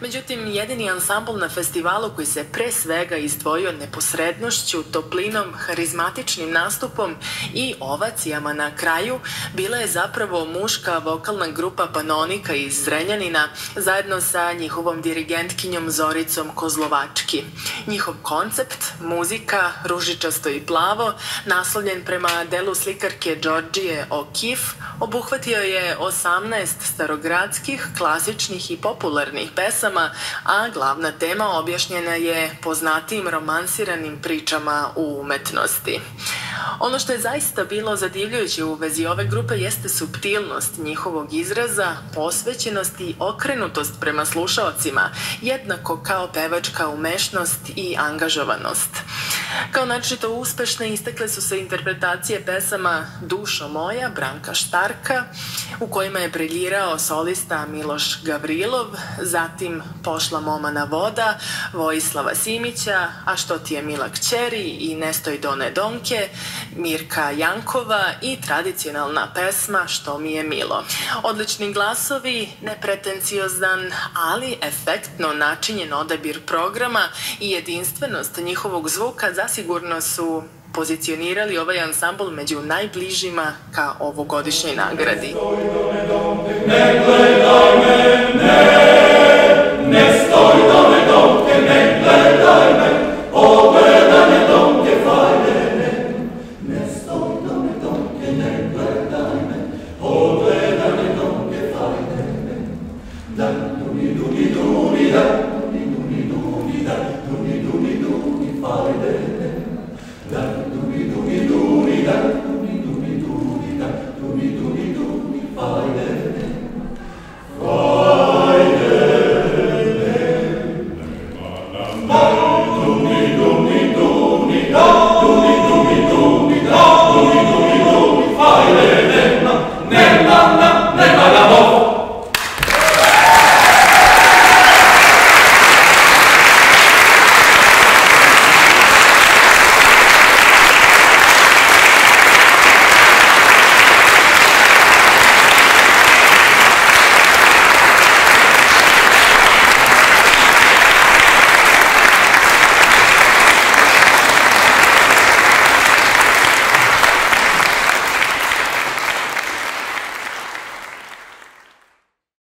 Međutim, jedini ansambl na festivalu koji se pre svega izdvojio neposrednošću, toplinom, harizmatičnim nastupom i ovacijama na kraju bila je zapravo muška vokalna grupa Panonika iz Zrenjanina zajedno sa njihovom dirigentkinjom Zoricom Kozlovački. Njihov koncept, muzika, ružičasto i plavo, naslovljen prema delu slikarke Đorđije O'Keeffe, obuhvatio je 18 starogradskih, klasičnih i popularnih pesama, a glavna tema objašnjena je poznatijim romansiranim pričama u umetnosti. Ono što je zaista bilo zadivljujuće u vezi ove grupe jeste suptilnost njihovog izraza, posvećenost i okrenutost prema slušaocima, jednako kao pevačka umešnost i angažovanost. Kao naročito uspešne istakle su se interpretacije pesama Dušo moja, Branka Štarka, u kojima je briljirao solista Miloš Gavrilov, zatim Pošla momana voda, Vojislava Simića, A što ti je mila kćeri i Nestoj done donke, Mirka Jankova i tradicionalna pesma Što mi je milo. Odlični glasovi, nepretenciozan, ali efektno načinjen odabir programa i jedinstvenost njihovog zvuka zasigurno su pozicionirali ovaj ansambl među najbližima ka ovogodišnjoj nagradi. Ne gledaj me, ne stoj da me domke, ne gledaj me, ogledane domke fajne, ne stoj da me domke, ne gledaj me, ogledane domke fajne, da dubi, dubi, dubi, da